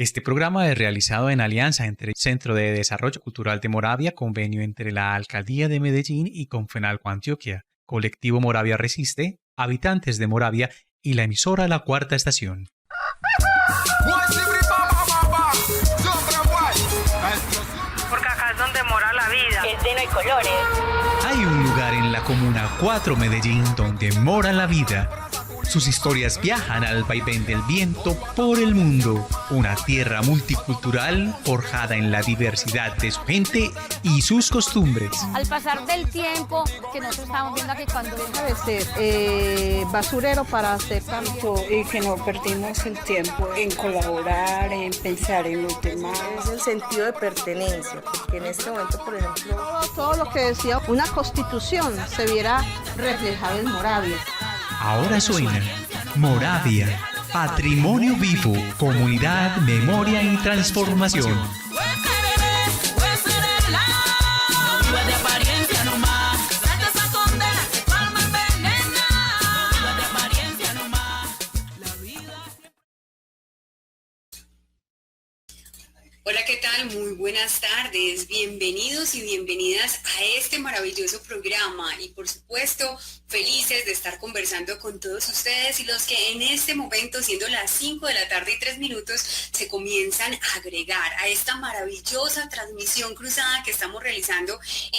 Este programa es realizado en alianza entre el Centro de Desarrollo Cultural de Moravia, convenio entre la Alcaldía de Medellín y Confenalco Antioquia, Colectivo Moravia Resiste, Habitantes de Moravia y la emisora La Cuarta Estación. Porque acá es donde mora la vida. Es lleno de colores. Hay un lugar en la Comuna 4 Medellín donde mora la vida. Sus historias viajan al vaivén del viento por el mundo. Una tierra multicultural forjada en la diversidad de su gente y sus costumbres. Al pasar del tiempo, que nosotros estamos viendo que cuando deja de ser basurero para hacer tanto y que no perdimos el tiempo en colaborar, en pensar en los demás. Es el sentido de pertenencia, porque en este momento, por ejemplo, todo lo que decía una constitución se viera reflejado en Moravia. Ahora suena Moravia, Patrimonio Vivo, Comunidad, Memoria y Transformación. Hola, ¿qué tal? Muy buenas tardes. Bienvenidos y bienvenidas a este maravilloso programa y por supuesto felices de estar conversando con todos ustedes y los que en este momento, siendo las 5 de la tarde y 3 minutos, se comienzan a agregar a esta maravillosa transmisión cruzada que estamos realizando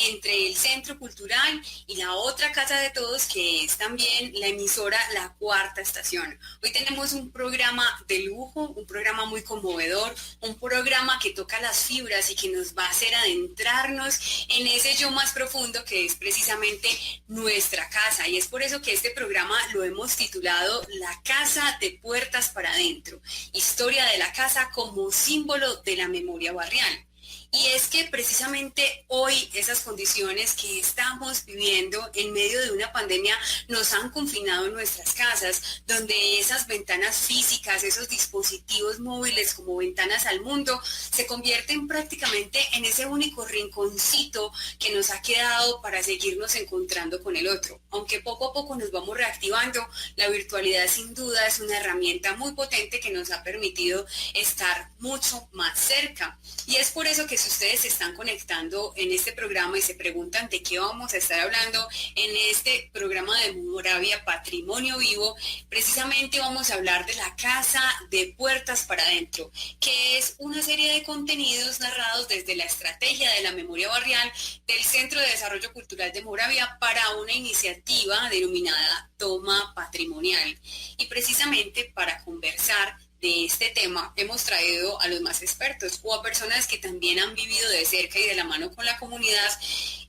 entre el Centro Cultural y la otra casa de todos, que es también la emisora La Cuarta Estación. Hoy tenemos un programa de lujo, un programa muy conmovedor, un programa que toca las fibras y que nos va a hacer adentrarnos en ese yo más profundo que es precisamente nuestra casa. Y es por eso que este programa lo hemos titulado La Casa de Puertas para Adentro, historia de la casa como símbolo de la memoria barrial. Y es que precisamente hoy esas condiciones que estamos viviendo en medio de una pandemia nos han confinado en nuestras casas, donde esas ventanas físicas, esos dispositivos móviles como ventanas al mundo, se convierten prácticamente en ese único rinconcito que nos ha quedado para seguirnos encontrando con el otro. Aunque poco a poco nos vamos reactivando, la virtualidad sin duda es una herramienta muy potente que nos ha permitido estar mucho más cerca. Y es por eso que si ustedes se están conectando en este programa y se preguntan de qué vamos a estar hablando en este programa de Moravia Patrimonio Vivo, precisamente vamos a hablar de la Casa de Puertas para Adentro, que es una serie de contenidos narrados desde la estrategia de la memoria barrial del Centro de Desarrollo Cultural de Moravia para una iniciativa denominada Toma Patrimonial. Y precisamente para conversar de este tema hemos traído a los más expertos o a personas que también han vivido de cerca y de la mano con la comunidad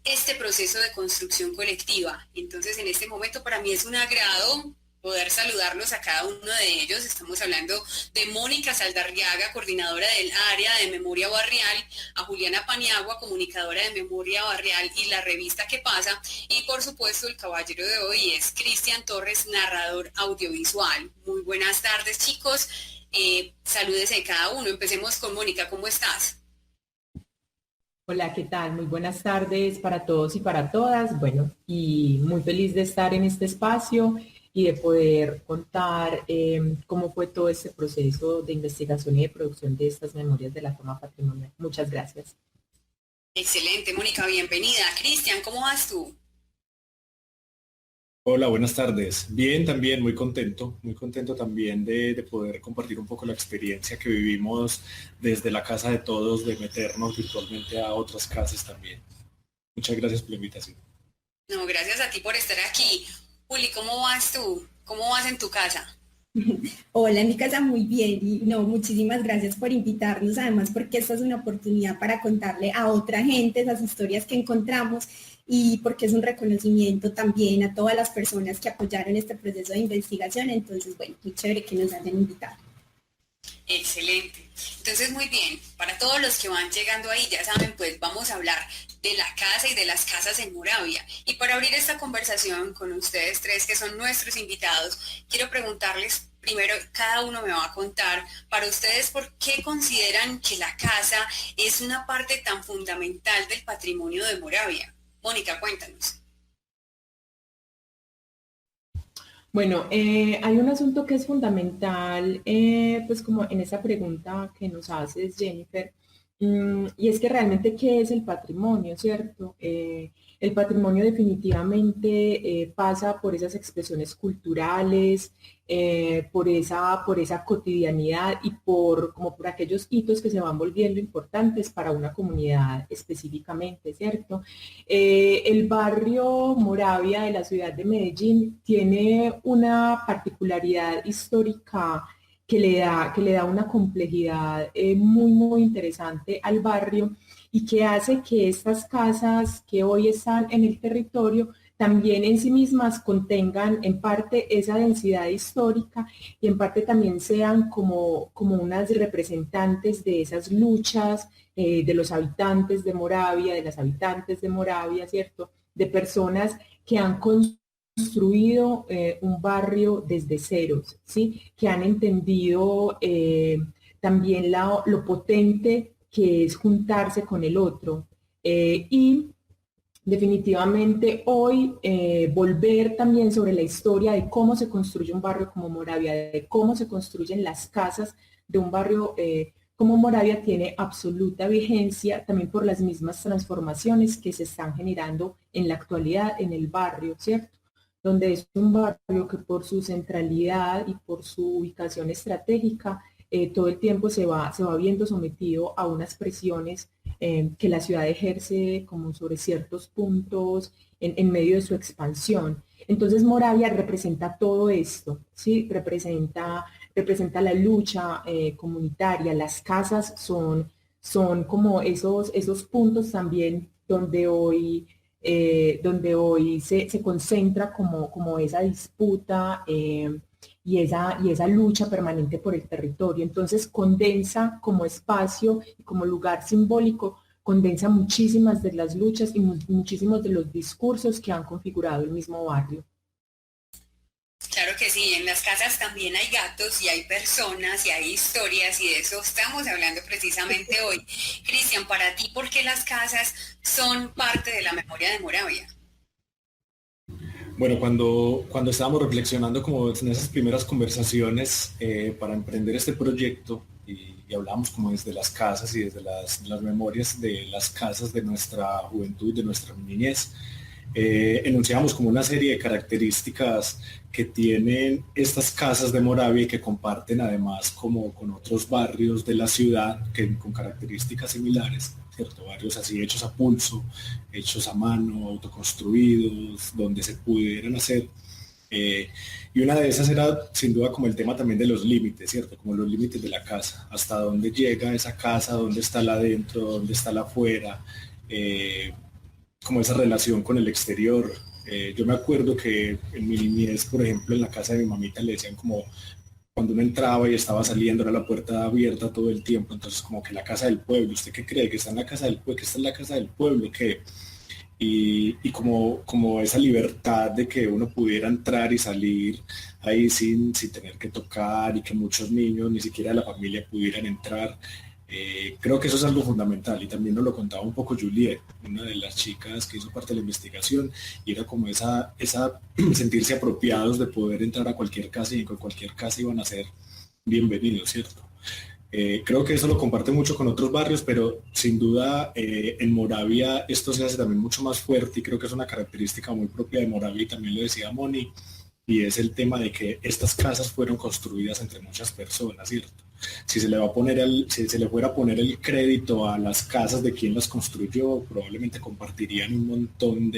este proceso de construcción colectiva. Entonces, en este momento para mí es un agrado poder saludarlos a cada uno de ellos. Estamos hablando de Mónica Saldarriaga, coordinadora del área de memoria barrial, a Juliana Paniagua, comunicadora de memoria barrial y la revista ¿Qué pasa? Y por supuesto el caballero de hoy es Cristian Torres, narrador audiovisual. Muy buenas tardes, chicos. Salúdese de cada uno. Empecemos con Mónica. ¿Cómo estás? Hola, ¿qué tal? Muy buenas tardes para todos y para todas. Bueno, y muy feliz de estar en este espacio y de poder contar cómo fue todo este proceso de investigación y de producción de estas memorias de la toma patrimonial. Muchas gracias. Excelente, Mónica, bienvenida. Cristian, ¿cómo vas tú? Hola, buenas tardes. Bien, también muy contento también de poder compartir un poco la experiencia que vivimos desde la casa de todos, de meternos virtualmente a otras casas también. Muchas gracias por la invitación. No, gracias a ti por estar aquí. Juli, ¿cómo vas tú? ¿Cómo vas en tu casa? Hola, en mi casa muy bien y muchísimas gracias por invitarnos, además porque esta es una oportunidad para contarle a otra gente esas historias que encontramos y porque es un reconocimiento también a todas las personas que apoyaron este proceso de investigación. Entonces, bueno, muy chévere que nos hayan invitado. Excelente. Entonces, muy bien, para todos los que van llegando ahí, ya saben, pues vamos a hablar de la casa y de las casas en Moravia. Y para abrir esta conversación con ustedes tres, que son nuestros invitados, quiero preguntarles, primero, cada uno me va a contar, para ustedes, ¿por qué consideran que la casa es una parte tan fundamental del patrimonio de Moravia? Mónica, cuéntanos. Bueno, hay un asunto que es fundamental, pues como en esa pregunta que nos haces, Jennifer, y es que realmente, ¿qué es el patrimonio, cierto? El patrimonio definitivamente pasa por esas expresiones culturales, por esa cotidianidad y como por aquellos hitos que se van volviendo importantes para una comunidad específicamente, ¿cierto? El barrio Moravia de la ciudad de Medellín tiene una particularidad histórica que le da una complejidad muy interesante al barrio y que hace que estas casas que hoy están en el territorio también en sí mismas contengan en parte esa densidad histórica y en parte también sean como unas representantes de esas luchas de los habitantes de Moravia, de las habitantes de Moravia, ¿cierto? De personas que han construido un barrio desde ceros, ¿sí? Que han entendido también lo potente que es juntarse con el otro. Y definitivamente hoy volver también sobre la historia de cómo se construye un barrio como Moravia, de cómo se construyen las casas de un barrio como Moravia tiene absoluta vigencia también por las mismas transformaciones que se están generando en la actualidad en el barrio, ¿cierto? Donde es un barrio que por su centralidad y por su ubicación estratégica todo el tiempo se va viendo sometido a unas presiones que la ciudad ejerce como sobre ciertos puntos en medio de su expansión. Entonces Moravia representa todo esto, ¿sí? Representa la lucha comunitaria, las casas son como esos puntos también donde hoy se concentra como esa disputa y esa lucha permanente por el territorio. Entonces condensa como espacio y como lugar simbólico, condensa muchísimas de las luchas y muchísimos de los discursos que han configurado el mismo barrio. Claro que sí, en las casas también hay gatos y hay personas y hay historias y de eso estamos hablando precisamente hoy. Cristian, para ti, ¿por qué las casas son parte de la memoria de Moravia? Bueno, cuando estábamos reflexionando como en esas primeras conversaciones para emprender este proyecto y hablamos como desde las casas y desde las memorias de las casas de nuestra juventud, de nuestra niñez, enunciamos como una serie de características que tienen estas casas de Moravia y que comparten además como con otros barrios de la ciudad con características similares, ¿cierto? Barrios así hechos a pulso, hechos a mano, autoconstruidos, donde se pudieran hacer. Y una de esas era sin duda como el tema también de los límites, ¿cierto? Como los límites de la casa, hasta dónde llega esa casa, dónde está la adentro, dónde está la afuera, como esa relación con el exterior. Yo me acuerdo que en mi niñez, por ejemplo, en la casa de mi mamita le decían como cuando uno entraba y estaba saliendo era la puerta abierta todo el tiempo, entonces como que la casa del pueblo, ¿usted qué cree? ¿Que está en la casa del pueblo? ¿Que está en la casa del pueblo? ¿Qué? Y como esa libertad de que uno pudiera entrar y salir ahí sin tener que tocar y que muchos niños, ni siquiera de la familia, pudieran entrar. Creo que eso es algo fundamental y también nos lo contaba un poco Juliet, una de las chicas que hizo parte de la investigación, y era como esa sentirse apropiados de poder entrar a cualquier casa y en cualquier casa iban a ser bienvenidos, ¿cierto? Creo que eso lo comparte mucho con otros barrios, pero sin duda en Moravia esto se hace también mucho más fuerte y creo que es una característica muy propia de Moravia y también lo decía Moni, y es el tema de que estas casas fueron construidas entre muchas personas, ¿cierto? Si se le fuera a poner el crédito a las casas de quien las construyó, probablemente compartirían un montón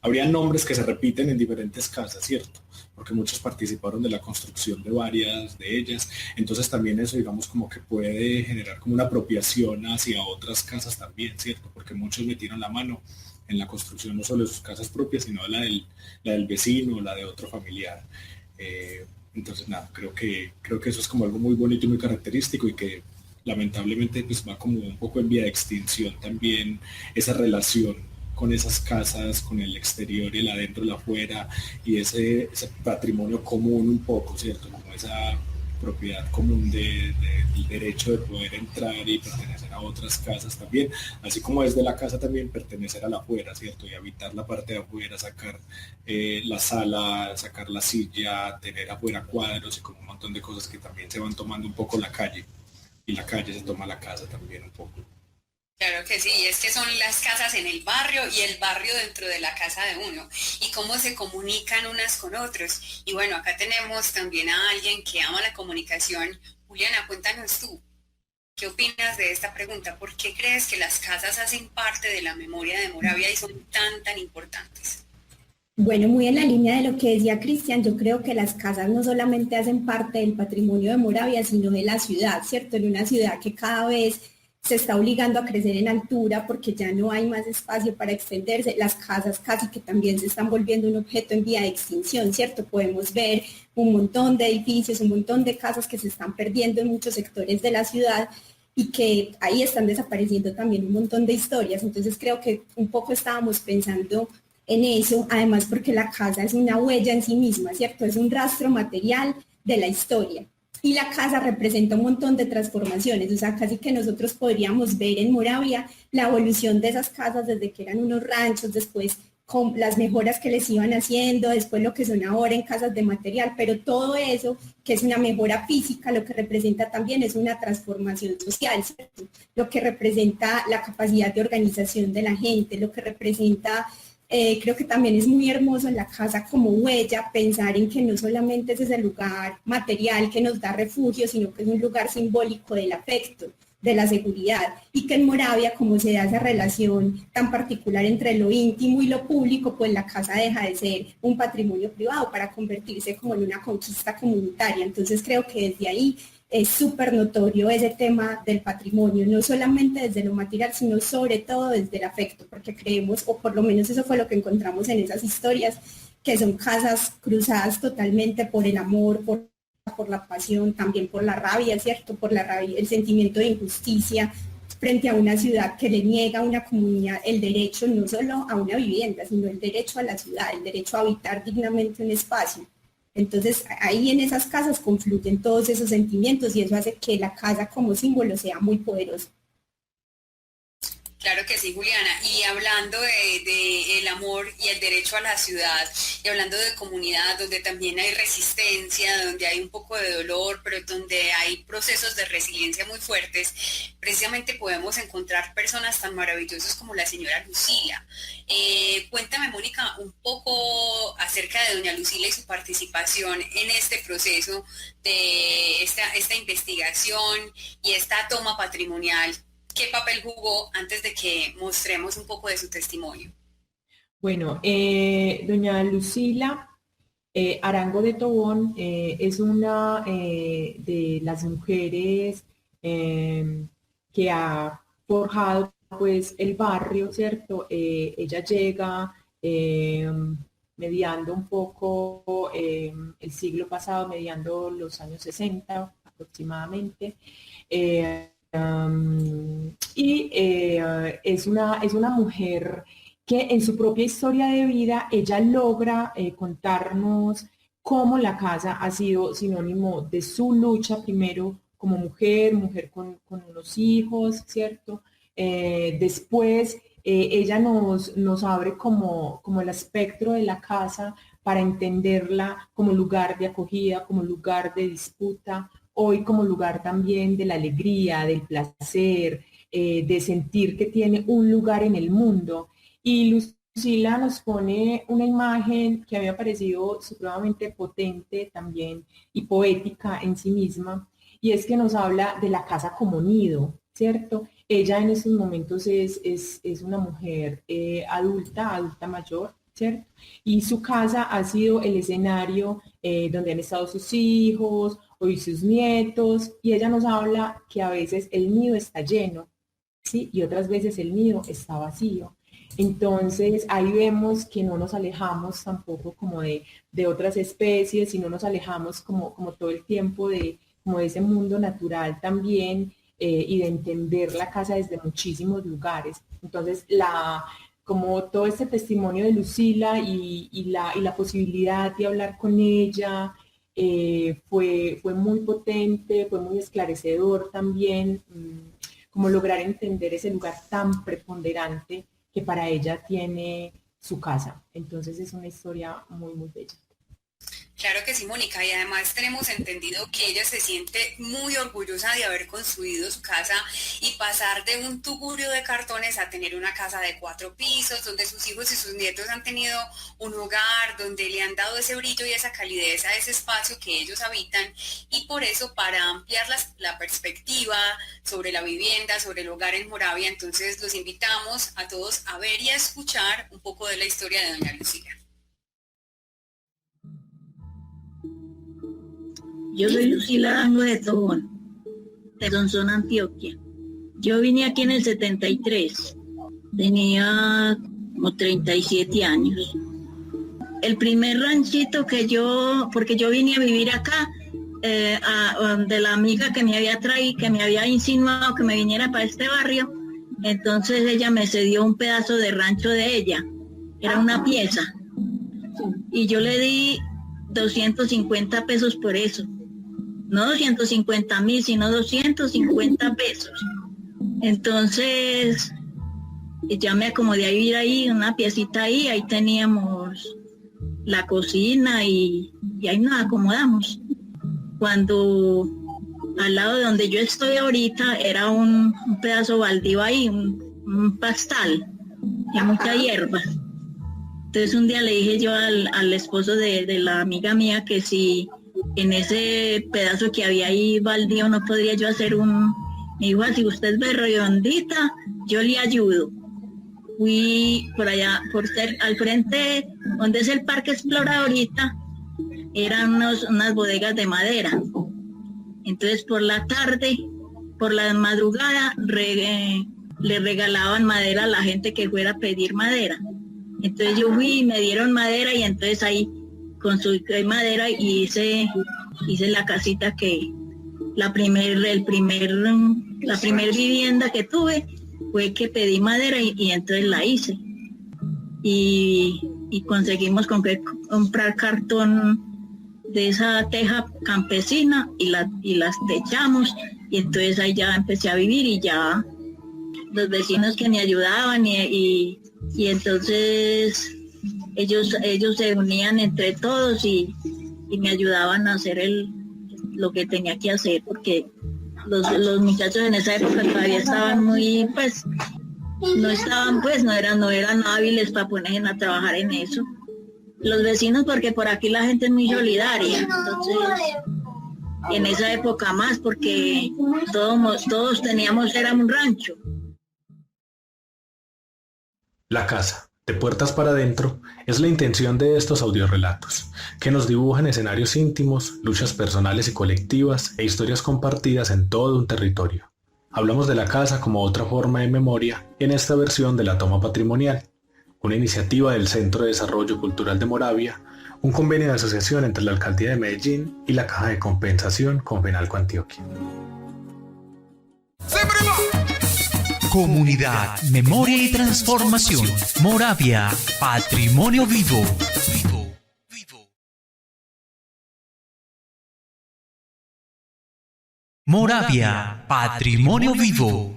habría nombres que se repiten en diferentes casas, ¿cierto? Porque muchos participaron de la construcción de varias de ellas, entonces también eso digamos como que puede generar como una apropiación hacia otras casas también, ¿cierto? Porque muchos metieron la mano en la construcción no solo de sus casas propias, sino la del vecino, la de otro familiar. Entonces nada, creo que eso es como algo muy bonito y muy característico y que lamentablemente pues va como un poco en vía de extinción también esa relación con esas casas, con el exterior y el adentro, el afuera y ese patrimonio común un poco, ¿cierto? Como propiedad común del derecho de poder entrar y pertenecer a otras casas también, así como desde la casa también pertenecer a la afuera, ¿cierto? Y habitar la parte de afuera, sacar la sala, sacar la silla, tener afuera cuadros y como un montón de cosas que también se van tomando un poco la calle, y la calle se toma la casa también un poco. Claro que sí, es que son las casas en el barrio y el barrio dentro de la casa de uno y cómo se comunican unas con otros. Y bueno, acá tenemos también a alguien que ama la comunicación. Juliana, cuéntanos tú, ¿qué opinas de esta pregunta? ¿Por qué crees que las casas hacen parte de la memoria de Moravia y son tan importantes? Bueno, muy en la línea de lo que decía Cristian, yo creo que las casas no solamente hacen parte del patrimonio de Moravia, sino de la ciudad, ¿cierto? En una ciudad que cada vez se está obligando a crecer en altura porque ya no hay más espacio para extenderse. Las casas casi que también se están volviendo un objeto en vía de extinción, ¿cierto? Podemos ver un montón de edificios, un montón de casas que se están perdiendo en muchos sectores de la ciudad y que ahí están desapareciendo también un montón de historias. Entonces creo que un poco estábamos pensando en eso, además porque la casa es una huella en sí misma, ¿cierto? Es un rastro material de la historia. Y la casa representa un montón de transformaciones, o sea, casi que nosotros podríamos ver en Moravia la evolución de esas casas desde que eran unos ranchos, después con las mejoras que les iban haciendo, después lo que son ahora en casas de material, pero todo eso que es una mejora física, lo que representa también es una transformación social, ¿cierto? Lo que representa la capacidad de organización de la gente, lo que representa... creo que también es muy hermoso en la casa como huella pensar en que no solamente es ese lugar material que nos da refugio, sino que es un lugar simbólico del afecto, de la seguridad, y que en Moravia, como se da esa relación tan particular entre lo íntimo y lo público, pues la casa deja de ser un patrimonio privado para convertirse como en una conquista comunitaria. Entonces creo que desde ahí es súper notorio ese tema del patrimonio, no solamente desde lo material, sino sobre todo desde el afecto, porque creemos, o por lo menos eso fue lo que encontramos en esas historias, que son casas cruzadas totalmente por el amor, por la pasión, también por la rabia, ¿cierto? Por la rabia, el sentimiento de injusticia frente a una ciudad que le niega a una comunidad el derecho no solo a una vivienda, sino el derecho a la ciudad, el derecho a habitar dignamente un espacio. Entonces ahí en esas casas confluyen todos esos sentimientos y eso hace que la casa como símbolo sea muy poderoso. Claro que sí, Juliana. Y hablando de el amor y el derecho a la ciudad, y hablando de comunidad, donde también hay resistencia, donde hay un poco de dolor, pero donde hay procesos de resiliencia muy fuertes, precisamente podemos encontrar personas tan maravillosas como la señora Lucila. Cuéntame, Mónica, un poco acerca de doña Lucila y su participación en este proceso de esta investigación y esta toma patrimonial. ¿Qué papel jugó antes de que mostremos un poco de su testimonio? Bueno, doña Lucila Arango de Tobón es una de las mujeres que ha forjado pues el barrio, ¿cierto? Ella llega mediando un poco el siglo pasado, mediando los años 60 aproximadamente. Es una mujer que en su propia historia de vida ella logra contarnos cómo la casa ha sido sinónimo de su lucha, primero como mujer con unos hijos, ¿cierto? Después ella nos abre como el espectro de la casa para entenderla como lugar de acogida, como lugar de disputa, hoy como lugar también de la alegría, del placer, de sentir que tiene un lugar en el mundo. Y Lucila nos pone una imagen que a mí me ha parecido supremamente potente también y poética en sí misma, y es que nos habla de la casa como nido, ¿cierto? Ella en estos momentos es una mujer adulta mayor, ¿cierto? Y su casa ha sido el escenario donde han estado sus hijos, hoy sus nietos, y ella nos habla que a veces el nido está lleno, ¿sí? Y otras veces el nido está vacío. Entonces ahí vemos que no nos alejamos tampoco como de otras especies, y no nos alejamos como todo el tiempo como de ese mundo natural también, y de entender la casa desde muchísimos lugares. Entonces como todo este testimonio de Lucila y la posibilidad de hablar con ella, fue muy potente, fue muy esclarecedor también, como lograr entender ese lugar tan preponderante que para ella tiene su casa. Entonces es una historia muy, muy bella. Claro que sí, Mónica, y además tenemos entendido que ella se siente muy orgullosa de haber construido su casa y pasar de un tugurio de cartones a tener una casa de 4 pisos, donde sus hijos y sus nietos han tenido un hogar, donde le han dado ese brillo y esa calidez a ese espacio que ellos habitan, y por eso, para ampliar la perspectiva sobre la vivienda, sobre el hogar en Moravia, entonces los invitamos a todos a ver y a escuchar un poco de la historia de doña Lucía. Yo soy Lucila Arango de Tobón, de Sonsón, Antioquia. Yo vine aquí en el 73, tenía como 37 años. El primer ranchito porque yo vine a vivir acá, de la amiga que me había traído, que me había insinuado que me viniera para este barrio, entonces ella me cedió un pedazo de rancho de ella, era una pieza, y yo le di 250 pesos por eso. No 250,000, sino 250 pesos. Entonces, ya me acomodé a vivir ahí, una piecita ahí teníamos la cocina y ahí nos acomodamos. Cuando al lado de donde yo estoy ahorita era un pedazo baldío ahí, un pastal, y mucha hierba. Entonces un día le dije yo al esposo de la amiga mía que si en ese pedazo que había ahí baldío no podría yo hacer me dijo, si usted ve redondita, yo le ayudo. Fui por allá, al frente, donde es el Parque Explora ahorita, eran unas bodegas de madera. Entonces por la tarde, por la madrugada, le regalaban madera a la gente que fuera a pedir madera. Entonces yo fui y me dieron madera, y entonces ahí construí madera y hice la casita la primer vivienda que tuve fue que pedí madera y entonces la hice. Y conseguimos comprar cartón de esa teja campesina y las techamos, y entonces ahí ya empecé a vivir, y ya los vecinos que me ayudaban y entonces ellos se unían entre todos y me ayudaban a hacer lo que tenía que hacer, porque los muchachos en esa época todavía estaban muy, no eran hábiles para ponerse a trabajar en eso. Los vecinos, porque por aquí la gente es muy solidaria, entonces en esa época más, porque todos era un rancho. La casa, de puertas para adentro, es la intención de estos audiorelatos, que nos dibujan escenarios íntimos, luchas personales y colectivas e historias compartidas en todo un territorio. Hablamos de la casa como otra forma de memoria en esta versión de la Toma Patrimonial, una iniciativa del Centro de Desarrollo Cultural de Moravia, un convenio de asociación entre la Alcaldía de Medellín y la Caja de Compensación Confenalco Antioquia. Comunidad, memoria y transformación. Moravia, patrimonio vivo. Moravia, patrimonio vivo.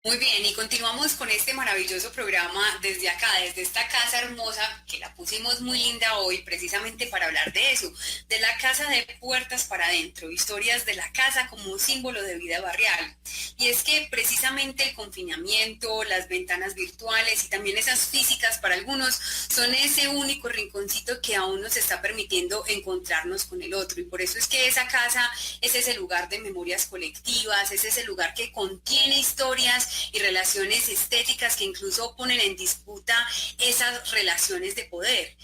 Muy bien, y continuamos con este maravilloso programa desde acá, desde esta casa hermosa que la pusimos muy linda hoy precisamente para hablar de eso, de la casa de puertas para adentro, historias de la casa como un símbolo de vida barrial. Y es que precisamente el confinamiento, las ventanas virtuales y también esas físicas para algunos son ese único rinconcito que aún nos está permitiendo encontrarnos con el otro. Y por eso es que esa casa es ese lugar de memorias colectivas, es ese lugar que contiene historias y relaciones estéticas que incluso ponen en disputa esas relaciones de poder.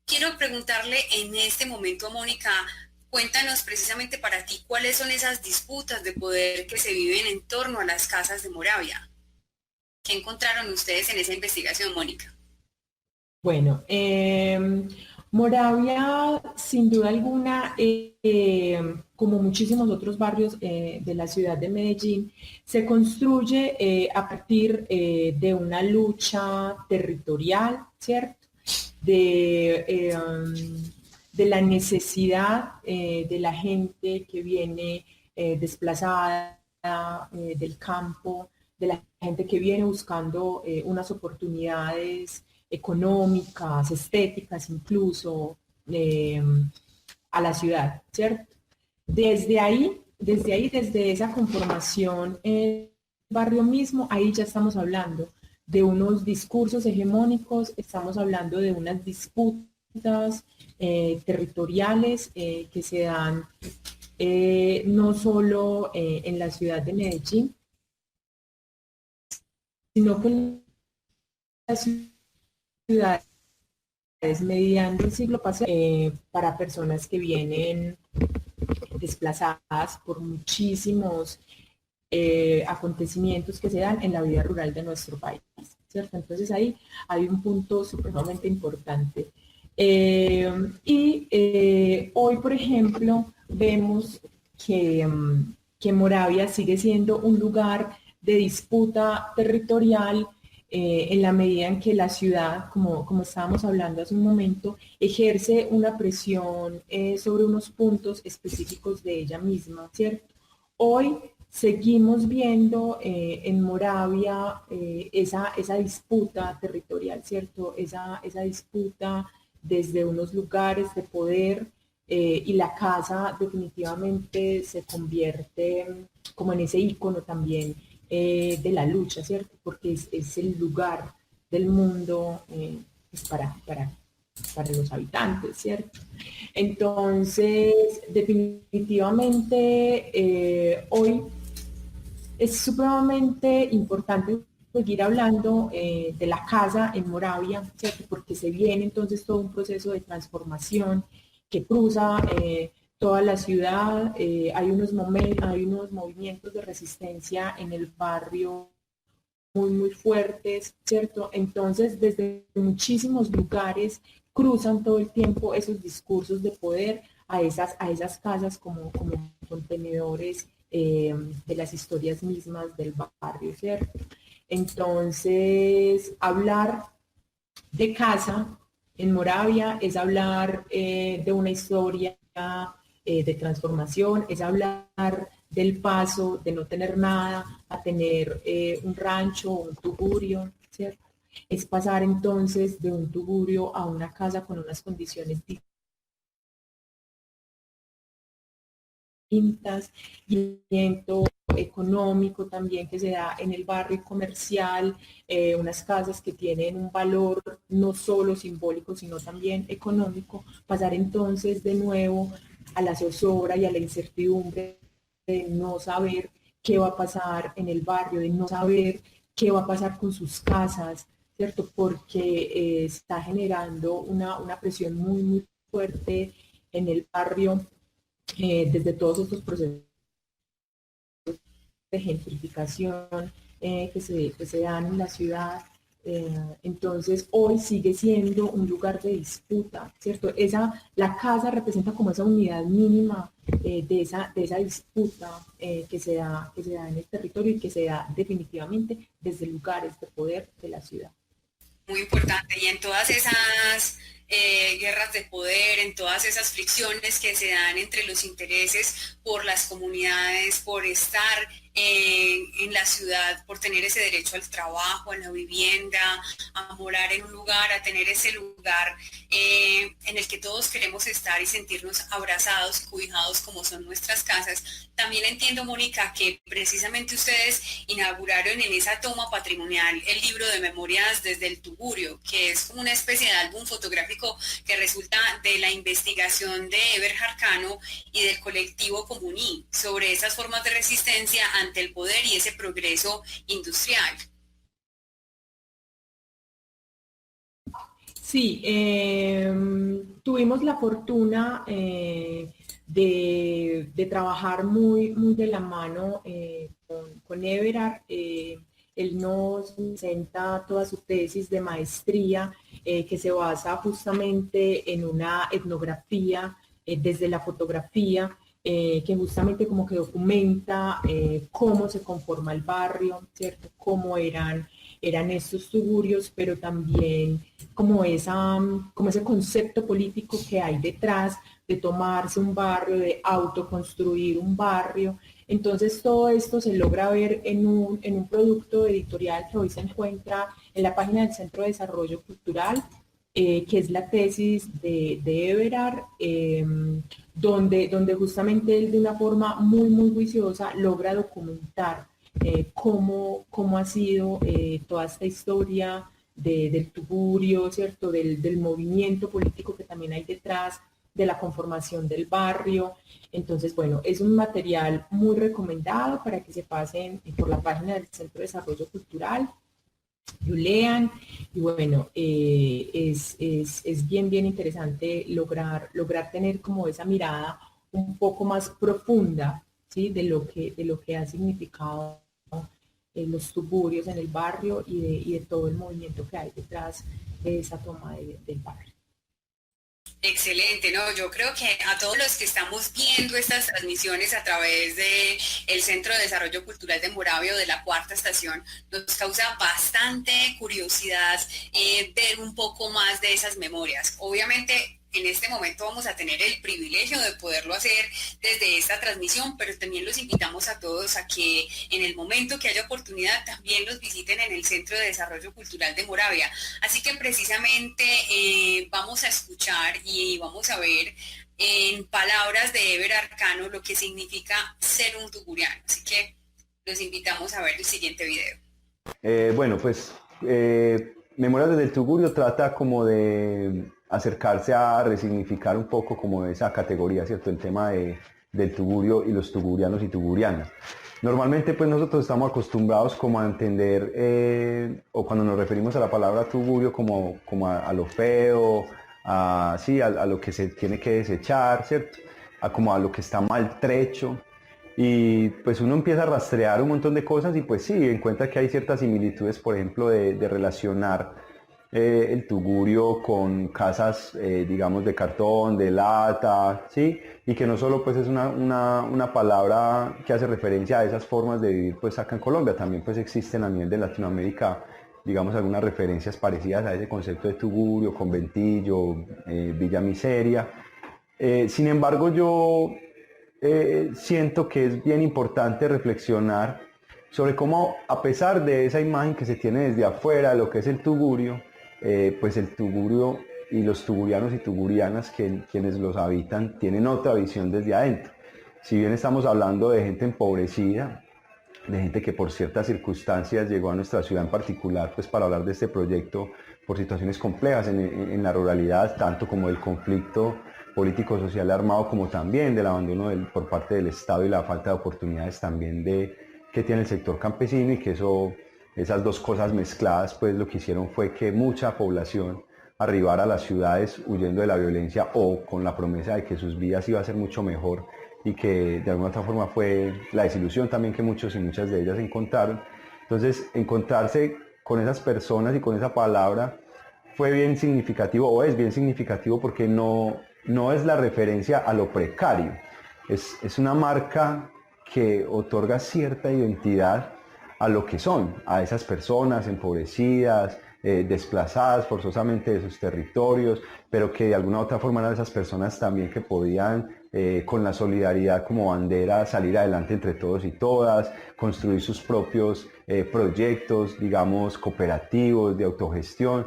Quiero preguntarle en este momento a Mónica, cuéntanos precisamente para ti cuáles son esas disputas de poder que se viven en torno a las casas de Moravia. ¿Qué encontraron ustedes en esa investigación, Mónica? Bueno, Moravia, sin duda alguna, como muchísimos otros barrios de la ciudad de Medellín, se construye a partir de una lucha territorial, ¿cierto? De de la necesidad de la gente que viene desplazada del campo, de la gente que viene buscando unas oportunidades económicas, estéticas incluso, a la ciudad, ¿cierto? Desde esa conformación barrio mismo, ahí ya estamos hablando de unos discursos hegemónicos, estamos hablando de unas disputas territoriales que se dan no solo en la ciudad de Medellín, sino que en las ciudades mediando el siglo pasado para personas que vienen desplazadas por muchísimos acontecimientos que se dan en la vida rural de nuestro país, ¿cierto? Entonces ahí hay un punto supremamente importante. Hoy, por ejemplo, vemos que Moravia sigue siendo un lugar de disputa territorial en la medida en que la ciudad, como estábamos hablando hace un momento, ejerce una presión sobre unos puntos específicos de ella misma, ¿cierto? Hoy seguimos viendo en Moravia esa disputa territorial, ¿cierto? Esa disputa desde unos lugares de poder y la casa definitivamente se convierte como en ese ícono también de la lucha, ¿cierto? Porque es el lugar del mundo para los habitantes, ¿cierto? Entonces, definitivamente hoy es supremamente importante seguir hablando de la casa en Moravia, ¿cierto? Porque se viene entonces todo un proceso de transformación que cruza toda la ciudad. Hay unos movimientos de resistencia en el barrio muy fuertes, ¿cierto? Entonces, desde muchísimos lugares cruzan todo el tiempo esos discursos de poder a esas casas como contenedores de las historias mismas del barrio, ¿cierto? Entonces, hablar de casa en Moravia es hablar de una historia de transformación, es hablar del paso de no tener nada a tener un rancho o un tugurio, ¿cierto? Es pasar entonces de un tugurio a una casa con unas condiciones distintas, y económico también que se da en el barrio comercial, unas casas que tienen un valor no solo simbólico sino también económico, pasar entonces de nuevo a la zozobra y a la incertidumbre de no saber qué va a pasar en el barrio, de no saber qué va a pasar con sus casas, ¿cierto? Porque está generando una presión muy fuerte en el barrio desde todos estos procesos de gentrificación que se dan en la ciudad. Entonces hoy sigue siendo un lugar de disputa, ¿cierto? La casa representa como esa unidad mínima de esa disputa que se da en el territorio y que se da definitivamente desde lugares de poder de la ciudad. Muy importante, y en todas esas guerras de poder, en todas esas fricciones que se dan entre los intereses por las comunidades, por estar en la ciudad, por tener ese derecho al trabajo, a la vivienda, a morar en un lugar, a tener ese lugar en el que todos queremos estar y sentirnos abrazados y cobijados como son nuestras casas. También entiendo, Mónica, que precisamente ustedes inauguraron en esa toma patrimonial el libro de memorias desde el Tugurio, que es una especie de álbum fotográfico que resulta de la investigación de Eberhard Cano y del colectivo Comuní sobre esas formas de resistencia ante el poder y ese progreso industrial. Sí, tuvimos la fortuna de trabajar muy de la mano con Eberhard. Él nos presenta toda su tesis de maestría que se basa justamente en una etnografía desde la fotografía que justamente como que documenta cómo se conforma el barrio, ¿cierto? Cómo eran estos tugurios, pero también como ese concepto político que hay detrás de tomarse un barrio, de autoconstruir un barrio. Entonces todo esto se logra ver en un producto editorial que hoy se encuentra en la página del Centro de Desarrollo Cultural, que es la tesis de Everard, donde justamente él de una forma muy, muy juiciosa logra documentar cómo ha sido toda esta historia del tugurio, ¿cierto? Del movimiento político que también hay detrás, de la conformación del barrio. Entonces, bueno, es un material muy recomendado para que se pasen por la página del Centro de Desarrollo Cultural, lo lean, y bueno, es bien, bien interesante lograr tener como esa mirada un poco más profunda, ¿sí? de lo que ha significado los tugurios en el barrio y de todo el movimiento que hay detrás de esa toma del barrio. Excelente, ¿no? Yo creo que a todos los que estamos viendo estas transmisiones a través de el Centro de Desarrollo Cultural de Moravia o de la Cuarta Estación, nos causa bastante curiosidad ver un poco más de esas memorias. Obviamente, en este momento vamos a tener el privilegio de poderlo hacer desde esta transmisión, pero también los invitamos a todos a que en el momento que haya oportunidad también los visiten en el Centro de Desarrollo Cultural de Moravia. Así que precisamente vamos a escuchar y vamos a ver en palabras de Everard Cano lo que significa ser un tuguriano. Así que los invitamos a ver el siguiente video. Bueno, pues Memorias desde el Tugurio trata como de acercarse a resignificar un poco como esa categoría, ¿cierto? El tema del tugurio y los tugurianos y tugurianas. Normalmente pues nosotros estamos acostumbrados como a entender, o cuando nos referimos a la palabra tugurio como a lo feo, a lo que se tiene que desechar, ¿cierto? Como a lo que está maltrecho. Y pues uno empieza a rastrear un montón de cosas y pues sí, encuentra que hay ciertas similitudes, por ejemplo, de relacionar el tugurio con casas, digamos, de cartón, de lata, ¿sí? Y que no solo pues es una palabra que hace referencia a esas formas de vivir pues acá en Colombia, también pues existen a nivel de Latinoamérica, digamos, algunas referencias parecidas a ese concepto de tugurio, conventillo, villa miseria. Sin embargo, yo siento que es bien importante reflexionar sobre cómo, a pesar de esa imagen que se tiene desde afuera de lo que es el tugurio, pues el tugurio y los tugurianos y tugurianas quienes los habitan tienen otra visión desde adentro. Si bien estamos hablando de gente empobrecida, de gente que por ciertas circunstancias llegó a nuestra ciudad en particular, pues para hablar de este proyecto por situaciones complejas en la ruralidad, tanto como del conflicto político-social armado, como también del abandono por parte del Estado y la falta de oportunidades también que tiene el sector campesino, y que esas dos cosas mezcladas pues lo que hicieron fue que mucha población arribara a las ciudades huyendo de la violencia o con la promesa de que sus vidas iba a ser mucho mejor, y que de alguna otra forma fue la desilusión también que muchos y muchas de ellas encontraron. Entonces, encontrarse con esas personas y con esa palabra fue bien significativo, o es bien significativo, porque no es la referencia a lo precario, es una marca que otorga cierta identidad a lo que son, a esas personas empobrecidas, desplazadas forzosamente de sus territorios, pero que de alguna u otra forma eran esas personas también que podían, con la solidaridad como bandera, salir adelante entre todos y todas, construir sus propios proyectos, digamos, cooperativos, de autogestión.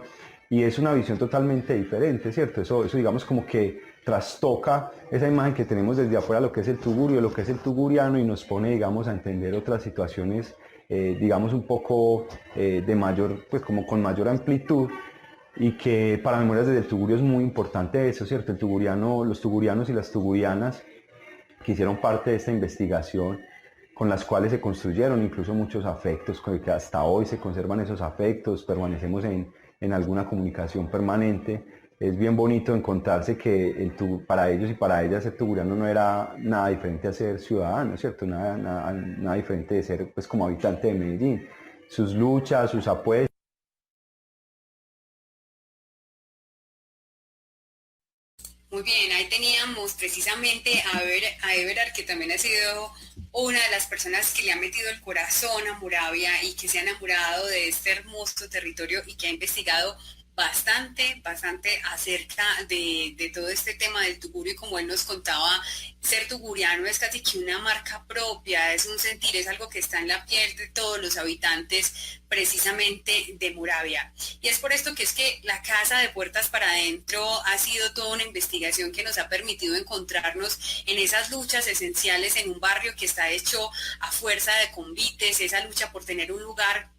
Y es una visión totalmente diferente, ¿cierto? Eso digamos como que trastoca esa imagen que tenemos desde afuera, lo que es el tugurio, lo que es el tuguriano, y nos pone, digamos, a entender otras situaciones, digamos, un poco de mayor, pues como con mayor amplitud, y que para Memorias desde el Tugurio es muy importante eso, ¿cierto? Los tugurianos y las tugurianas que hicieron parte de esta investigación, con las cuales se construyeron incluso muchos afectos, que hasta hoy se conservan esos afectos, permanecemos en alguna comunicación permanente. Es bien bonito encontrarse que para ellos y para ellas ser tuguriano no era nada diferente a ser ciudadano, ¿cierto? Nada diferente de ser pues como habitante de Medellín. Sus luchas, sus apuestas. Muy bien, ahí teníamos precisamente a Everard, que también ha sido una de las personas que le ha metido el corazón a Moravia y que se ha enamorado de este hermoso territorio y que ha investigado bastante acerca de todo este tema del tugurio, y como él nos contaba, ser tuguriano es casi que una marca propia, es un sentir, es algo que está en la piel de todos los habitantes precisamente de Moravia. Y es por esto que es que la Casa de Puertas para Adentro ha sido toda una investigación que nos ha permitido encontrarnos en esas luchas esenciales en un barrio que está hecho a fuerza de convites, esa lucha por tener un lugar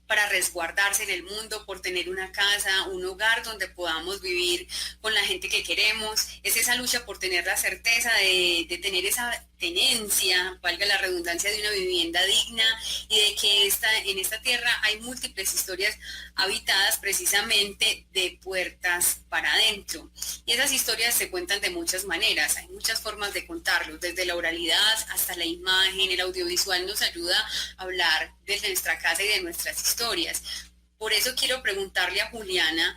para resguardarse en el mundo, por tener una casa, un hogar donde podamos vivir con la gente que queremos. Es esa lucha por tener la certeza de tener esa tenencia, valga la redundancia, de una vivienda digna, y de que en esta tierra hay múltiples historias habitadas precisamente de puertas para adentro. Y esas historias se cuentan de muchas maneras, hay muchas formas de contarlos, desde la oralidad hasta la imagen. El audiovisual nos ayuda a hablar de nuestra casa y de nuestras historias. Por eso quiero preguntarle a Juliana,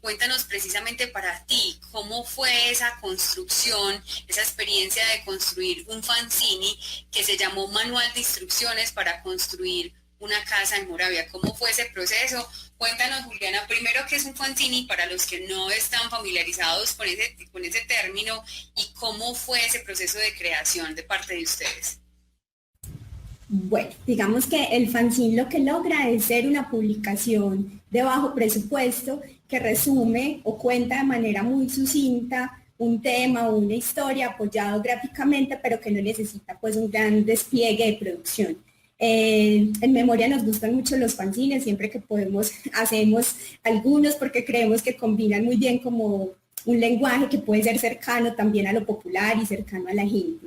cuéntanos precisamente para ti, ¿cómo fue esa construcción, esa experiencia de construir un fanzine que se llamó Manual de Instrucciones para construir una casa en Moravia? ¿Cómo fue ese proceso? Cuéntanos, Juliana, primero qué es un fanzine para los que no están familiarizados con ese término, y cómo fue ese proceso de creación de parte de ustedes. Bueno, digamos que el fanzine lo que logra es ser una publicación de bajo presupuesto que resume o cuenta de manera muy sucinta un tema o una historia apoyado gráficamente, pero que no necesita pues un gran despliegue de producción. En Memoria nos gustan mucho los fanzines, siempre que podemos hacemos algunos porque creemos que combinan muy bien como un lenguaje que puede ser cercano también a lo popular y cercano a la gente.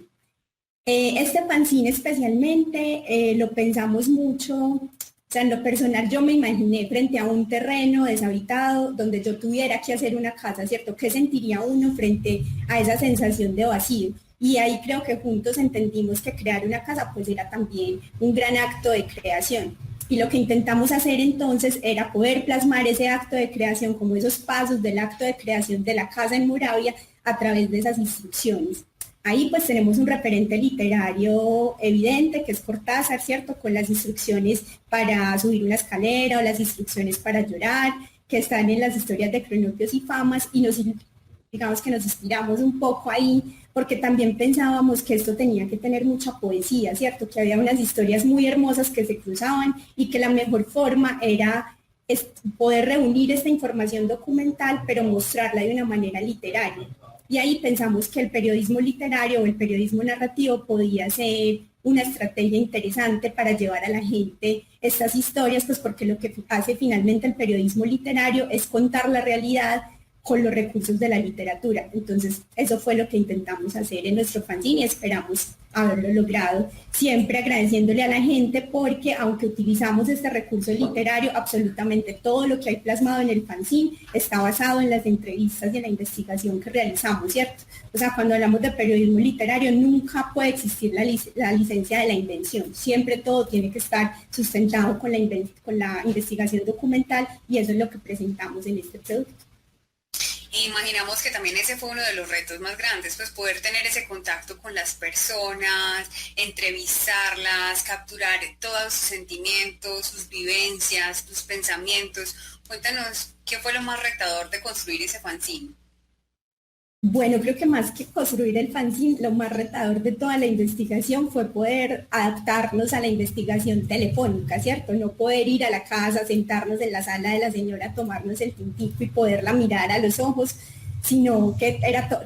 Este fanzine especialmente lo pensamos mucho, o sea, en lo personal yo me imaginé frente a un terreno deshabitado donde yo tuviera que hacer una casa, ¿cierto? ¿Qué sentiría uno frente a esa sensación de vacío? Y ahí creo que juntos entendimos que crear una casa pues era también un gran acto de creación. Y lo que intentamos hacer entonces era poder plasmar ese acto de creación, como esos pasos del acto de creación de la casa en Moravia, a través de esas instrucciones. Ahí pues tenemos un referente literario evidente, que es Cortázar, ¿cierto? Con las instrucciones para subir una escalera o las instrucciones para llorar, que están en las historias de Cronopios y Famas, y digamos que nos inspiramos un poco ahí, porque también pensábamos que esto tenía que tener mucha poesía, ¿cierto? Que había unas historias muy hermosas que se cruzaban y que la mejor forma era poder reunir esta información documental, pero mostrarla de una manera literaria. Y ahí pensamos que el periodismo literario o el periodismo narrativo podía ser una estrategia interesante para llevar a la gente estas historias, pues porque lo que hace finalmente el periodismo literario es contar la realidad con los recursos de la literatura. Entonces, eso fue lo que intentamos hacer en nuestro fanzine y esperamos haberlo logrado, siempre agradeciéndole a la gente, porque aunque utilizamos este recurso literario, absolutamente todo lo que hay plasmado en el fanzine está basado en las entrevistas y en la investigación que realizamos, ¿cierto? O sea, cuando hablamos de periodismo literario, nunca puede existir la licencia de la invención, siempre todo tiene que estar sustentado con la investigación documental, y eso es lo que presentamos en este producto. Imaginamos que también ese fue uno de los retos más grandes, pues poder tener ese contacto con las personas, entrevistarlas, capturar todos sus sentimientos, sus vivencias, sus pensamientos. Cuéntanos, ¿qué fue lo más retador de construir ese fanzine? Bueno, creo que más que construir el fanzine, lo más retador de toda la investigación fue poder adaptarnos a la investigación telefónica, ¿cierto? No poder ir a la casa, sentarnos en la sala de la señora, tomarnos el tintico y poderla mirar a los ojos, sino que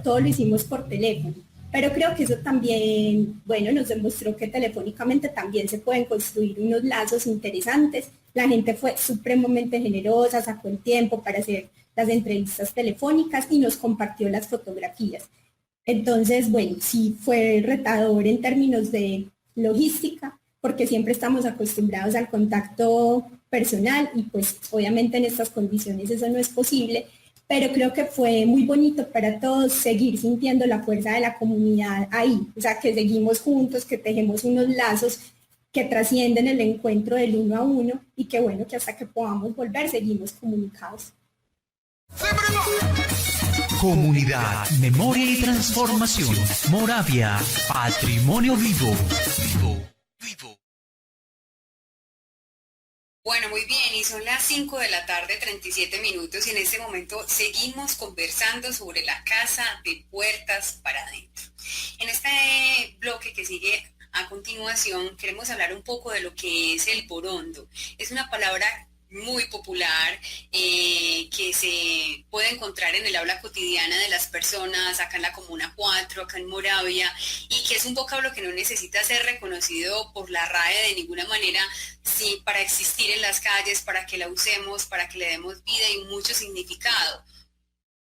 todo lo hicimos por teléfono. Pero creo que eso también, bueno, nos demostró que telefónicamente también se pueden construir unos lazos interesantes. La gente fue supremamente generosa, sacó el tiempo para hacer las entrevistas telefónicas y nos compartió las fotografías. Entonces, bueno, sí fue retador en términos de logística, porque siempre estamos acostumbrados al contacto personal y pues obviamente en estas condiciones eso no es posible, pero creo que fue muy bonito para todos seguir sintiendo la fuerza de la comunidad ahí, o sea, que seguimos juntos, que tejemos unos lazos que trascienden el encuentro del uno a uno, y que bueno, que hasta que podamos volver seguimos comunicados. Comunidad, memoria y transformación. Moravia, patrimonio vivo. Bueno, muy bien, y son las 5 de la tarde, 37 minutos, y en este momento seguimos conversando sobre la casa de puertas para adentro. En este bloque que sigue a continuación, queremos hablar un poco de lo que es el borondo. Es una palabra muy popular que se puede encontrar en el habla cotidiana de las personas acá en la Comuna 4, acá en Moravia, y que es un vocablo que no necesita ser reconocido por la RAE de ninguna manera, sí, para existir en las calles, para que la usemos, para que le demos vida y mucho significado.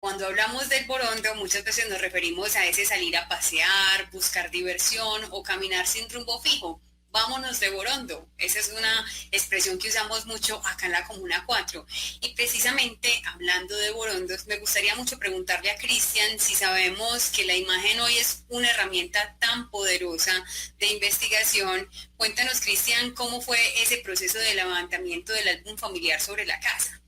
Cuando hablamos del borondo, muchas veces nos referimos a ese salir a pasear, buscar diversión o caminar sin rumbo fijo. Vámonos de borondo. Esa es una expresión que usamos mucho acá en la Comuna 4. Y precisamente hablando de borondos, me gustaría mucho preguntarle a Cristian si sabemos que la imagen hoy es una herramienta tan poderosa de investigación. Cuéntanos, Cristian, cómo fue ese proceso de levantamiento del álbum familiar sobre la casa.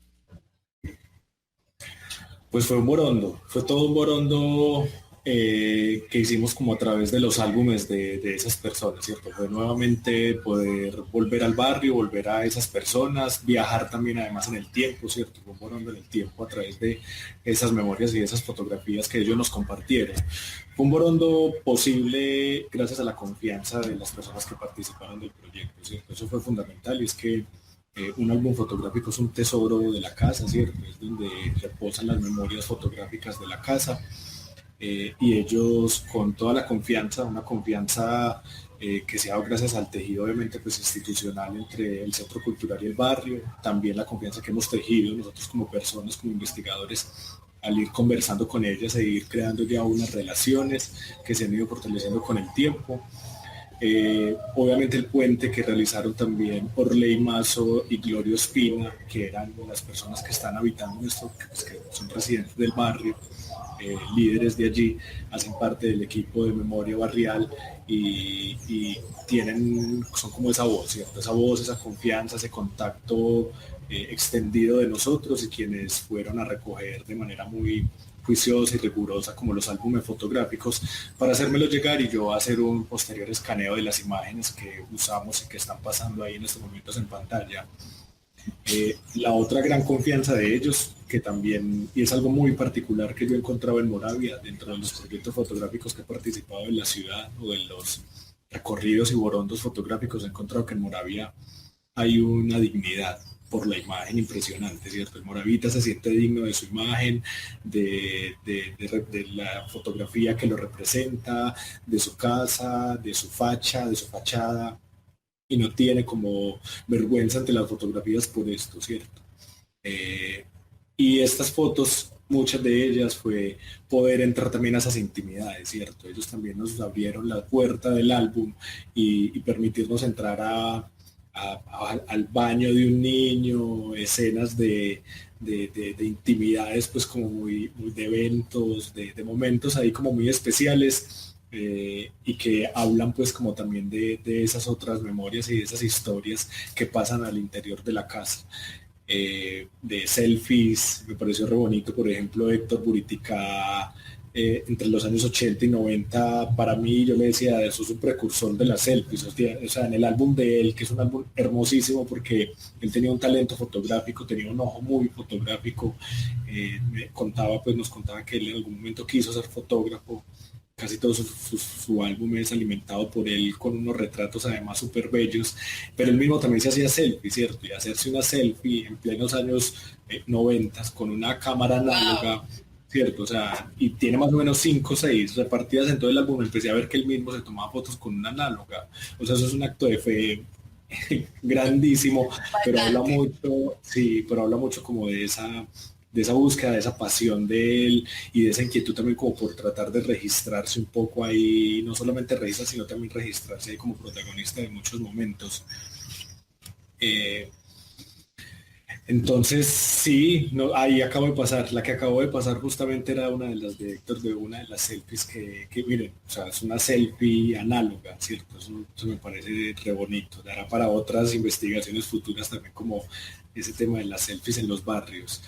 Pues fue un borondo, fue todo un borondo que hicimos como a través de los álbumes de esas personas, ¿cierto? Fue nuevamente poder volver al barrio, volver a esas personas, viajar también además en el tiempo, ¿cierto? Fue un borondo en el tiempo a través de esas memorias y esas fotografías que ellos nos compartieron. Fue un borondo posible gracias a la confianza de las personas que participaron del proyecto, ¿cierto? Eso fue fundamental, y es que un álbum fotográfico es un tesoro de la casa, ¿cierto? Es donde reposan las memorias fotográficas de la casa. Y ellos con toda la confianza, una confianza que se ha dado gracias al tejido obviamente pues institucional entre el centro cultural y el barrio, también la confianza que hemos tejido nosotros como personas, como investigadores, al ir conversando con ellas e ir creando ya unas relaciones que se han ido fortaleciendo con el tiempo. Obviamente el puente que realizaron también Orley Mazo y Gloria Espina, que eran las personas que están habitando esto, pues, que son residentes del barrio, líderes de allí, hacen parte del equipo de memoria barrial y son como esa voz, ¿cierto? Esa voz, esa confianza, ese contacto extendido de nosotros, y quienes fueron a recoger de manera muy juiciosa y rigurosa como los álbumes fotográficos para hacérmelo llegar y yo hacer un posterior escaneo de las imágenes que usamos y que están pasando ahí en estos momentos en pantalla. La otra gran confianza de ellos, que también, y es algo muy particular que yo he encontrado en Moravia, dentro de los proyectos fotográficos que he participado en la ciudad o en los recorridos y borondos fotográficos, he encontrado que en Moravia hay una dignidad por la imagen impresionante, ¿cierto? El moravita se siente digno de su imagen, de la fotografía que lo representa, de su casa, de su facha, de su fachada, y no tiene como vergüenza ante las fotografías por esto, ¿cierto? Y estas fotos, muchas de ellas fue poder entrar también a esas intimidades, ¿cierto? Ellos también nos abrieron la puerta del álbum y permitirnos entrar al baño de un niño, escenas de intimidades, pues como muy de eventos, de momentos ahí como muy especiales, y que hablan pues como también de esas otras memorias y de esas historias que pasan al interior de la casa. De selfies, me pareció re bonito, por ejemplo, Héctor Buritica, entre los años 80 y 90, para mí, yo le decía, eso es un precursor de las selfies, o sea, en el álbum de él, que es un álbum hermosísimo porque él tenía un talento fotográfico, tenía un ojo muy fotográfico, nos contaba que él en algún momento quiso ser fotógrafo. Casi todo su álbum es alimentado por él con unos retratos además súper bellos, pero él mismo también se hacía selfie, ¿cierto? Y hacerse una selfie en plenos años 90 con una cámara análoga, ¿cierto? O sea, y tiene más o menos 5 o 6 repartidas en todo el álbum. Empecé a ver que él mismo se tomaba fotos con una análoga. O sea, eso es un acto de fe grandísimo, pero habla mucho, sí, pero habla mucho como de esa búsqueda, de esa pasión de él y de esa inquietud también como por tratar de registrarse un poco ahí, no solamente registrar, sino también registrarse ahí como protagonista de muchos momentos. Entonces, sí, ahí acabo de pasar, la que acabo de pasar justamente era una de las de Héctor, de una de las selfies que miren, o sea, es una selfie análoga, ¿cierto? Eso me parece re bonito, dará para otras investigaciones futuras también como ese tema de las selfies en los barrios.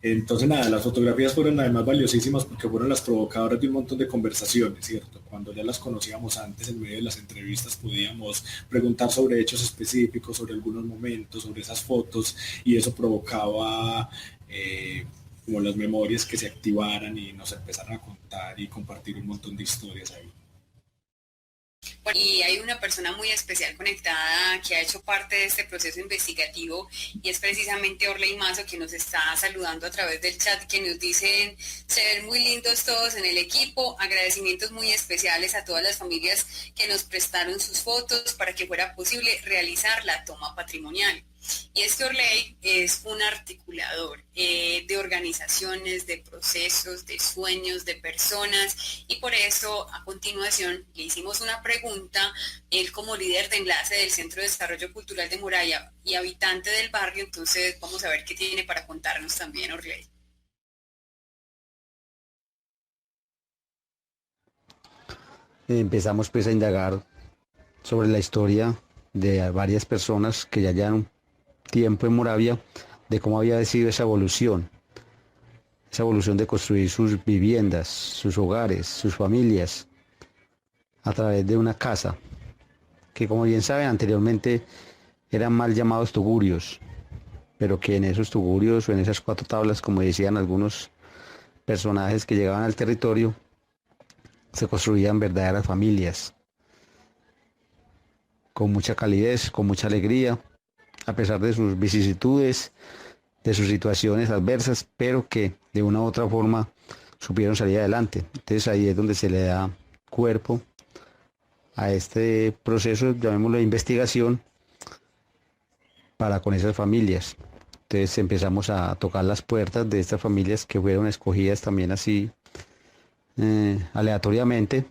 Entonces nada, las fotografías fueron además valiosísimas porque fueron las provocadoras de un montón de conversaciones, ¿cierto? Cuando ya las conocíamos antes, en medio de las entrevistas podíamos preguntar sobre hechos específicos, sobre algunos momentos, sobre esas fotos, y eso provocaba como las memorias que se activaran y nos empezaran a contar y compartir un montón de historias ahí. Bueno, y hay una persona muy especial conectada que ha hecho parte de este proceso investigativo y es precisamente Orley Mazo, que nos está saludando a través del chat, que nos dicen: se ven muy lindos todos en el equipo, agradecimientos muy especiales a todas las familias que nos prestaron sus fotos para que fuera posible realizar la toma patrimonial. Y es que Orley es un articulador de organizaciones, de procesos, de sueños, de personas, y por eso a continuación le hicimos una pregunta. Él, como líder de enlace del Centro de Desarrollo Cultural de Moraya y habitante del barrio, entonces vamos a ver qué tiene para contarnos también Orley. Empezamos pues a indagar sobre la historia de varias personas que ya llevan tiempo en Moravia, de cómo había sido esa evolución de construir sus viviendas, sus hogares, sus familias, a través de una casa, que como bien saben anteriormente eran mal llamados tugurios, pero que en esos tugurios o en esas 4 tablas, como decían algunos personajes que llegaban al territorio, se construían verdaderas familias, con mucha calidez, con mucha alegría, a pesar de sus vicisitudes, de sus situaciones adversas, pero que de una u otra forma supieron salir adelante. Entonces ahí es donde se le da cuerpo a este proceso, llamémoslo de investigación, para con esas familias. Entonces empezamos a tocar las puertas de estas familias que fueron escogidas también así aleatoriamente,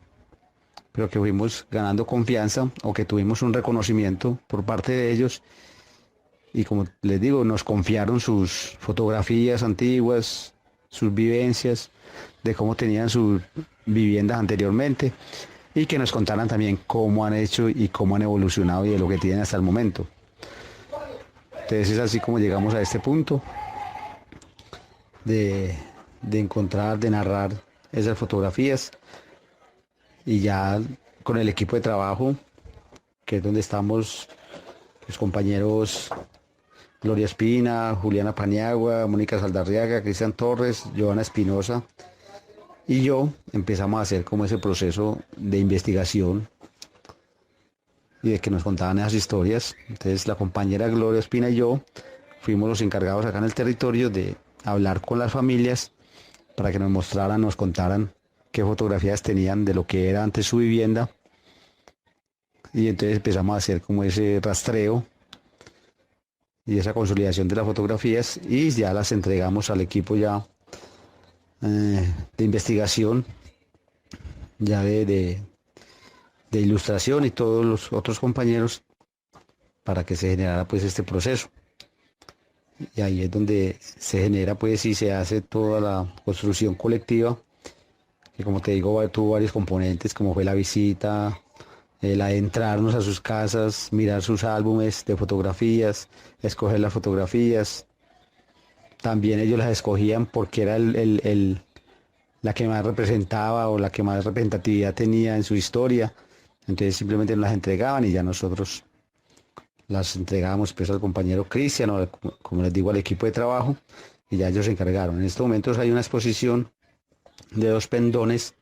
pero que fuimos ganando confianza o que tuvimos un reconocimiento por parte de ellos. Y como les digo, nos confiaron sus fotografías antiguas, sus vivencias, de cómo tenían sus viviendas anteriormente, y que nos contaran también cómo han hecho y cómo han evolucionado y de lo que tienen hasta el momento. Entonces es así como llegamos a este punto de encontrar, de narrar esas fotografías, y ya con el equipo de trabajo, que es donde estamos los compañeros Gloria Espina, Juliana Paniagua, Mónica Saldarriaga, Cristian Torres, Joana Espinosa y yo, empezamos a hacer como ese proceso de investigación y de que nos contaban esas historias. Entonces la compañera Gloria Espina y yo fuimos los encargados acá en el territorio de hablar con las familias para que nos mostraran, nos contaran qué fotografías tenían de lo que era antes su vivienda, y entonces empezamos a hacer como ese rastreo y esa consolidación de las fotografías, y ya las entregamos al equipo ya de investigación, ya de ilustración y todos los otros compañeros, para que se generara pues este proceso. Y ahí es donde se genera pues y se hace toda la construcción colectiva, que como te digo tuvo varios componentes, como fue la visita, el adentrarnos a sus casas, mirar sus álbumes de fotografías, escoger las fotografías. También ellos las escogían porque era la que más representaba o la que más representatividad tenía en su historia. Entonces simplemente nos las entregaban y ya nosotros las entregábamos pues al compañero Cristian, o como les digo, al equipo de trabajo, y ya ellos se encargaron. En estos momentos hay una exposición de 2 pendones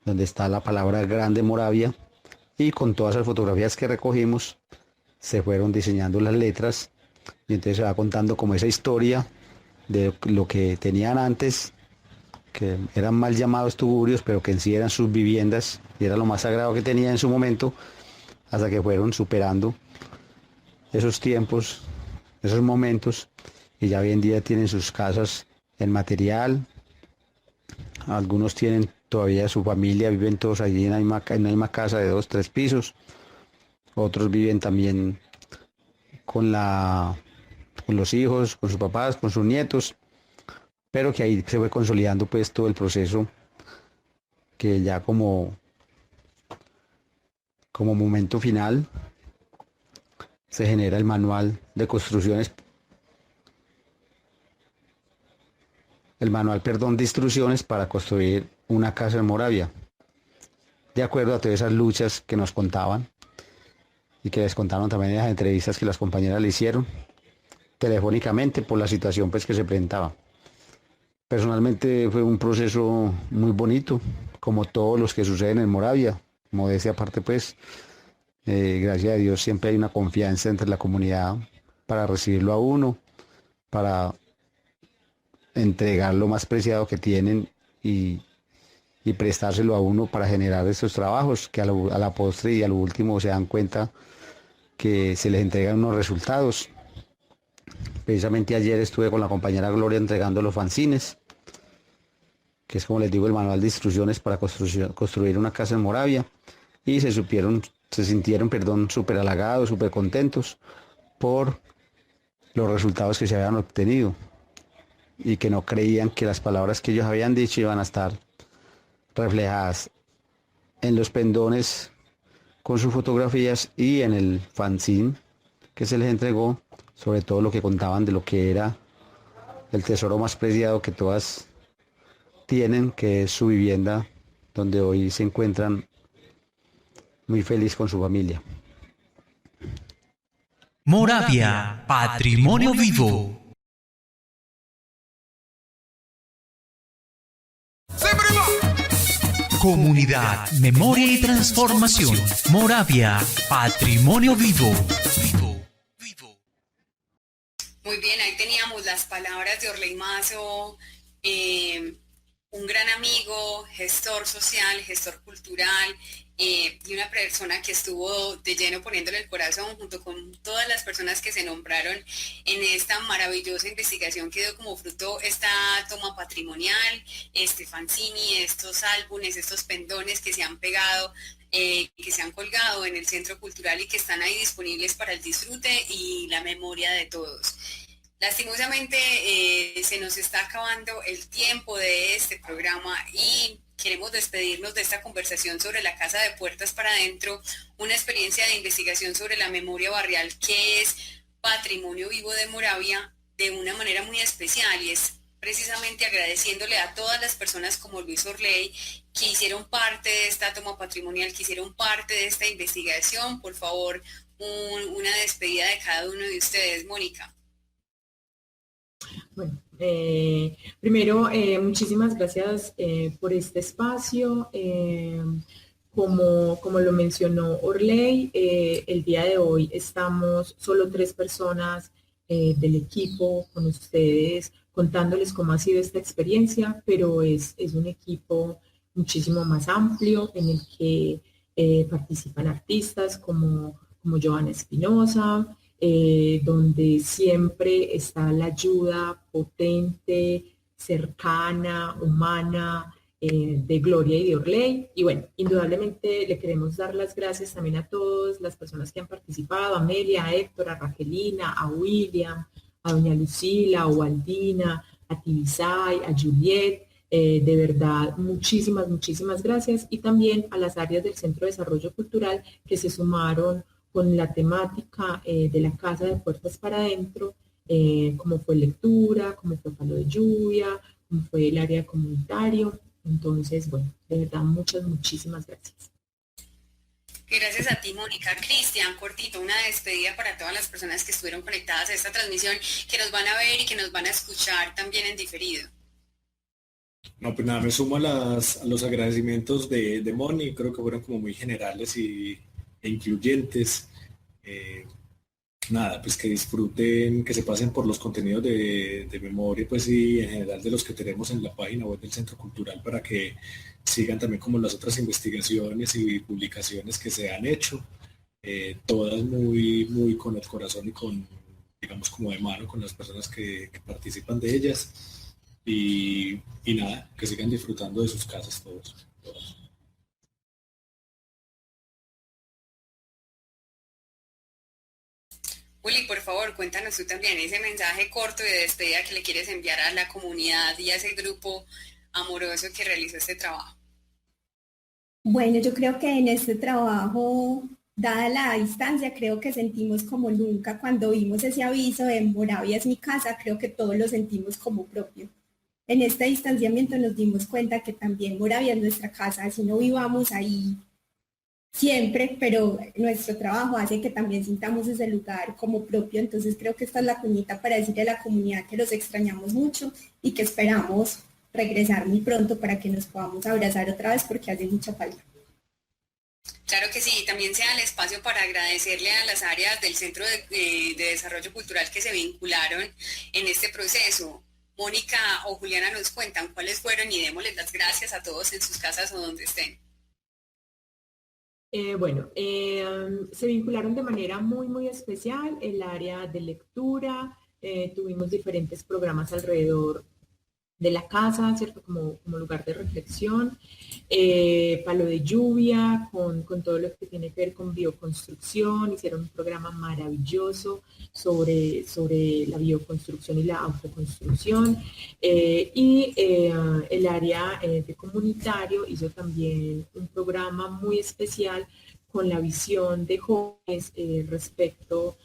donde está la palabra Grande Moravia, y con todas las fotografías que recogimos se fueron diseñando las letras, y entonces se va contando como esa historia de lo que tenían antes, que eran mal llamados tugurios, pero que en sí eran sus viviendas y era lo más sagrado que tenía en su momento, hasta que fueron superando esos tiempos, esos momentos, y ya hoy en día tienen sus casas en material. Algunos tienen todavía su familia, viven todos allí en la misma casa de 2, 3 pisos. Otros viven también con los hijos, con sus papás, con sus nietos, pero que ahí se fue consolidando pues todo el proceso, que ya como momento final se genera el manual de construcciones el manual, perdón, de instrucciones para construir una casa en Moravia, de acuerdo a todas esas luchas que nos contaban y que les contaron también en las entrevistas que las compañeras le hicieron telefónicamente por la situación pues que se presentaba. Personalmente fue un proceso muy bonito, como todos los que suceden en Moravia. Modestia aparte pues, gracias a Dios siempre hay una confianza entre la comunidad para recibirlo a uno, para entregar lo más preciado que tienen y prestárselo a uno para generar estos trabajos que a la postre y a lo último se dan cuenta que se les entregan unos resultados. Precisamente ayer estuve con la compañera Gloria entregando los fanzines, que es como les digo el manual de instrucciones para construir una casa en Moravia, y se sintieron súper halagados, súper contentos por los resultados que se habían obtenido y que no creían que las palabras que ellos habían dicho iban a estar reflejadas en los pendones con sus fotografías y en el fanzine que se les entregó, sobre todo lo que contaban de lo que era el tesoro más preciado que todas tienen, que es su vivienda, donde hoy se encuentran muy feliz con su familia. Moravia, patrimonio vivo. Comunidad, memoria y transformación. Moravia, patrimonio vivo. Muy bien, ahí teníamos las palabras de Orley Mazo, un gran amigo, gestor social, gestor cultural, y una persona que estuvo de lleno poniéndole el corazón junto con todas las personas que se nombraron en esta maravillosa investigación que dio como fruto esta toma patrimonial, este fanzini, estos álbumes, estos pendones que se han pegado, que se han colgado en el Centro Cultural y que están ahí disponibles para el disfrute y la memoria de todos. Lastimosamente se nos está acabando el tiempo de este programa y queremos despedirnos de esta conversación sobre la Casa de Puertas para Adentro, una experiencia de investigación sobre la memoria barrial que es patrimonio vivo de Moravia de una manera muy especial, y es precisamente agradeciéndole a todas las personas como Luis Orley que hicieron parte de esta toma patrimonial, que hicieron parte de esta investigación. Por favor, una despedida de cada uno de ustedes. Mónica. Bueno, primero, muchísimas gracias por este espacio. Como lo mencionó Orley, el día de hoy estamos solo 3 personas del equipo con ustedes, contándoles cómo ha sido esta experiencia, pero es un equipo muchísimo más amplio en el que participan artistas como Joana Espinosa, donde siempre está la ayuda potente, cercana, humana, de Gloria y de Orley. Y bueno, indudablemente le queremos dar las gracias también a todas las personas que han participado, a Amelia, a Héctor, a Raquelina, a William, a doña Lucila, a Waldina, a Tibisay, a Juliet. De verdad, muchísimas gracias. Y también a las áreas del Centro de Desarrollo Cultural que se sumaron con la temática de la Casa de Puertas para Adentro, como fue lectura, como fue palo de lluvia, como fue el área comunitario. Entonces, bueno, de verdad, muchísimas gracias. Gracias a ti, Mónica. Cristian, cortito, una despedida para todas las personas que estuvieron conectadas a esta transmisión, que nos van a ver y que nos van a escuchar también en diferido. No, pues nada, me sumo a los agradecimientos de Moni, creo que fueron como muy generales e incluyentes. Nada, pues que disfruten, que se pasen por los contenidos de memoria, pues y en general de los que tenemos en la página web del Centro Cultural, para que sigan también como las otras investigaciones y publicaciones que se han hecho, todas muy con el corazón y con, digamos, como de mano con las personas que participan de ellas, y nada, que sigan disfrutando de sus casas todos. Willy, por favor, cuéntanos tú también ese mensaje corto de despedida que le quieres enviar a la comunidad y a ese grupo amoroso que realizó este trabajo. Bueno, yo creo que en este trabajo, dada la distancia, creo que sentimos como nunca cuando vimos ese aviso de Moravia es mi casa, creo que todos lo sentimos como propio. en este distanciamiento nos dimos cuenta que también Moravia es nuestra casa, así no vivamos ahí siempre, pero nuestro trabajo hace que también sintamos ese lugar como propio. Entonces creo que esta es la cuñita para decirle a la comunidad que los extrañamos mucho y que esperamos regresar muy pronto para que nos podamos abrazar otra vez porque hace mucha falta. Claro que sí, también sea el espacio para agradecerle a las áreas del Centro de Desarrollo Cultural que se vincularon en este proceso. Mónica o Juliana nos cuentan cuáles fueron y démosles las gracias a todos en sus casas o donde estén. Se vincularon de manera muy especial el área de lectura, tuvimos diferentes programas alrededor de la casa, ¿cierto? Como lugar de reflexión, palo de lluvia, con todo lo que tiene que ver con bioconstrucción, hicieron un programa maravilloso sobre la bioconstrucción y la autoconstrucción, el área de comunitario hizo también un programa muy especial con la visión de jóvenes respecto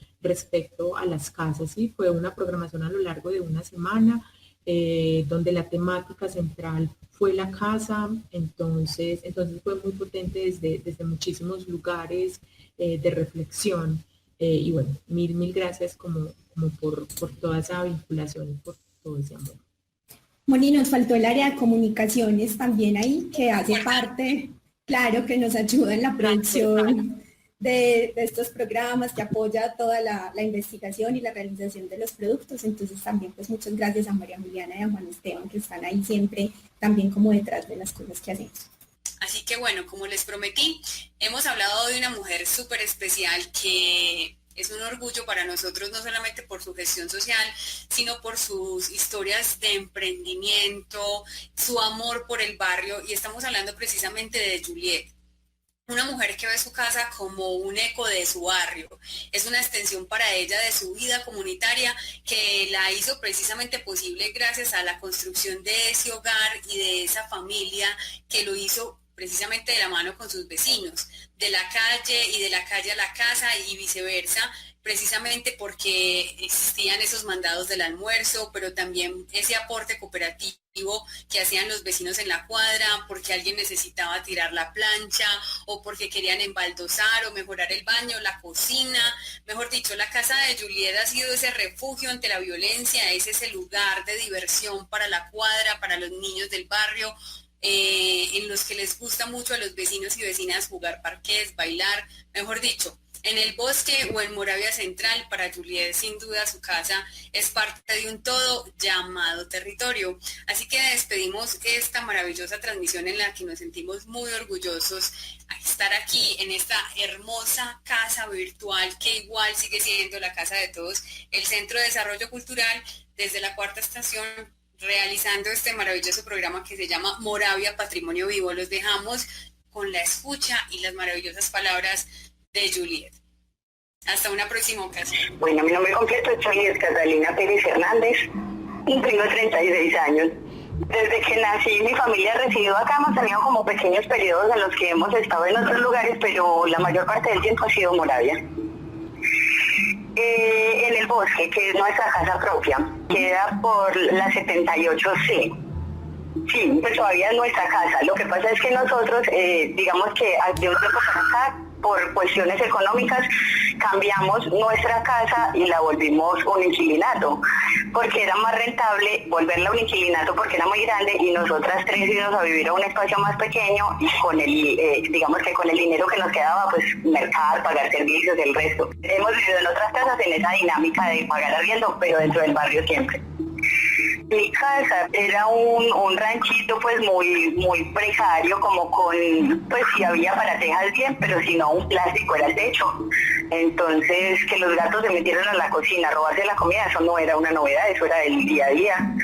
a las casas, ¿sí? Fue una programación a lo largo de una semana, donde la temática central fue la casa, entonces fue muy potente desde muchísimos lugares de reflexión, y bueno, mil gracias como por toda esa vinculación y por todo ese amor. Moni, nos faltó el área de comunicaciones también ahí, que hace parte, claro, que nos ayuda en la producción de estos programas, que apoya toda la investigación y la realización de los productos. Entonces también pues muchas gracias a María Juliana y a Juan Esteban, que están ahí siempre también como detrás de las cosas que hacemos. Así que bueno, como les prometí, hemos hablado de una mujer súper especial que es un orgullo para nosotros, no solamente por su gestión social, sino por sus historias de emprendimiento, su amor por el barrio, y estamos hablando precisamente de Juliet. Una mujer que ve su casa como un eco de su barrio, es una extensión para ella de su vida comunitaria que la hizo precisamente posible gracias a la construcción de ese hogar y de esa familia que lo hizo precisamente de la mano con sus vecinos, de la calle y de la calle a la casa y viceversa, precisamente porque existían esos mandados del almuerzo, pero también ese aporte cooperativo que hacían los vecinos en la cuadra, porque alguien necesitaba tirar la plancha o porque querían embaldosar o mejorar el baño, la cocina. Mejor dicho, la casa de Juliet ha sido ese refugio ante la violencia, es ese lugar de diversión para la cuadra, para los niños del barrio, en los que les gusta mucho a los vecinos y vecinas jugar parqués, bailar, mejor dicho. En el bosque o en Moravia Central, para Juliet, sin duda, su casa es parte de un todo llamado territorio. Así que despedimos esta maravillosa transmisión en la que nos sentimos muy orgullosos de estar aquí en esta hermosa casa virtual que igual sigue siendo la casa de todos, el Centro de Desarrollo Cultural, desde la Cuarta Estación, realizando este maravilloso programa que se llama Moravia Patrimonio Vivo. Los dejamos con la escucha y las maravillosas palabras de Juliet. Hasta una próxima ocasión. Bueno, mi nombre completo es Juliet Catalina Pérez Hernández, tengo 36 años. Desde que nací mi familia residió acá, hemos tenido como pequeños periodos en los que hemos estado en otros lugares, pero la mayor parte del tiempo ha sido Moravia. En el bosque, que es nuestra casa propia, queda por la 78C. Sí, pues todavía es nuestra casa. Lo que pasa es que nosotros, digamos que de un tiempo para acá, por cuestiones económicas, cambiamos nuestra casa y la volvimos un inquilinato, porque era más rentable volverla un inquilinato porque era muy grande y nosotras tres íbamos a vivir a un espacio más pequeño y con el, digamos que con el dinero que nos quedaba, pues mercar, pagar servicios, el resto. Hemos vivido en otras casas en esa dinámica de pagar arriendo, pero dentro del barrio siempre. Mi casa era un ranchito pues muy precario, como con, pues sí había para tejas bien, pero si no un plástico era el techo. Entonces que los gatos se metieron a la cocina a robarse la comida, eso no era una novedad, eso era del día a día.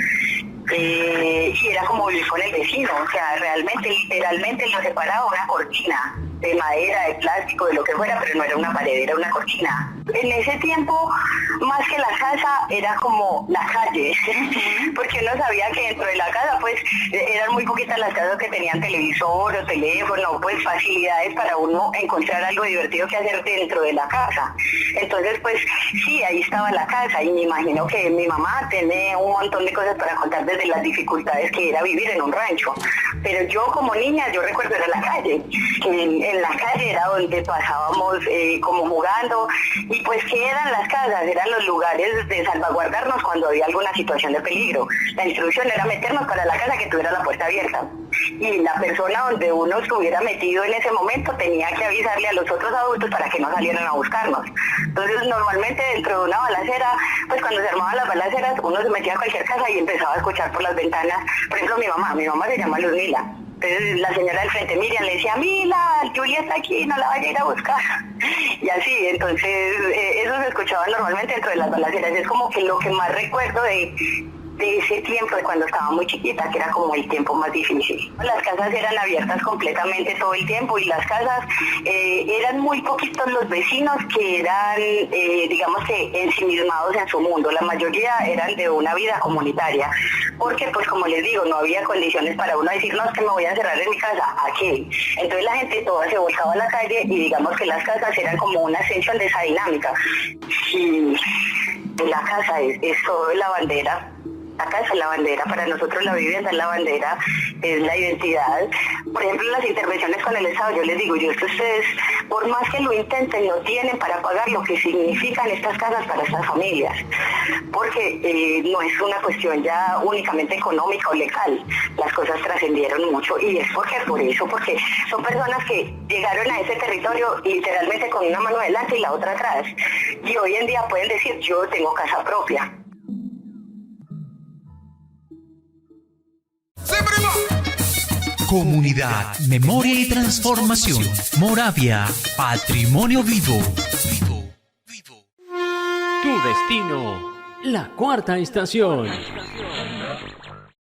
Y era como vivir con el vecino, o sea, realmente, literalmente lo separaba una cortina de madera, de plástico, de lo que fuera, pero no era una pared, era una cortina. En ese tiempo, más que la casa era como la calle, porque uno sabía que dentro de la casa pues eran muy poquitas las casas que tenían televisor o teléfono, pues facilidades para uno encontrar algo divertido que hacer dentro de la casa. Entonces pues sí, ahí estaba la casa y me imagino que mi mamá tiene un montón de cosas para contar desde las dificultades que era vivir en un rancho. Pero yo como niña, yo recuerdo era la calle, que en la calle era donde pasábamos como jugando, y pues ¿qué eran las casas? Eran los lugares de salvaguardarnos cuando había alguna situación de peligro. La instrucción era meternos para la casa que tuviera la puerta abierta, y la persona donde uno estuviera metido en ese momento tenía que avisarle a los otros adultos para que no salieran a buscarnos. Entonces normalmente dentro de una balacera, pues cuando se armaban las balaceras, uno se metía a cualquier casa y empezaba a escuchar por las ventanas. Por ejemplo, mi mamá se llama Luzmila. Entonces la señora del frente, Miriam, le decía, Mila, Julia está aquí, no la vaya a ir a buscar. Y así, entonces eso se escuchaba normalmente dentro de las balaceras. Es como que lo que más recuerdo de ese tiempo, de cuando estaba muy chiquita, que era como el tiempo más difícil. Las casas eran abiertas completamente todo el tiempo, y las casas eran muy poquitos los vecinos que eran, digamos que ensimismados en su mundo. La mayoría eran de una vida comunitaria, porque pues como les digo, no había condiciones para uno decir, no, es que me voy a encerrar en mi casa, ¿a qué? Entonces la gente toda se volcaba a la calle, y digamos que las casas eran como una extensión de esa dinámica. Y la casa es todo la bandera. La casa es la bandera, para nosotros la vivienda es la bandera, es la identidad. Por ejemplo, las intervenciones con el Estado, yo les digo, es que ustedes, por más que lo intenten, no tienen para pagar lo que significan estas casas para estas familias, porque no es una cuestión ya únicamente económica o legal, las cosas trascendieron mucho, y es porque son personas que llegaron a ese territorio literalmente con una mano adelante y la otra atrás, y hoy en día pueden decir, yo tengo casa propia. Comunidad, memoria y transformación. Moravia, patrimonio vivo. Tu destino, la cuarta estación.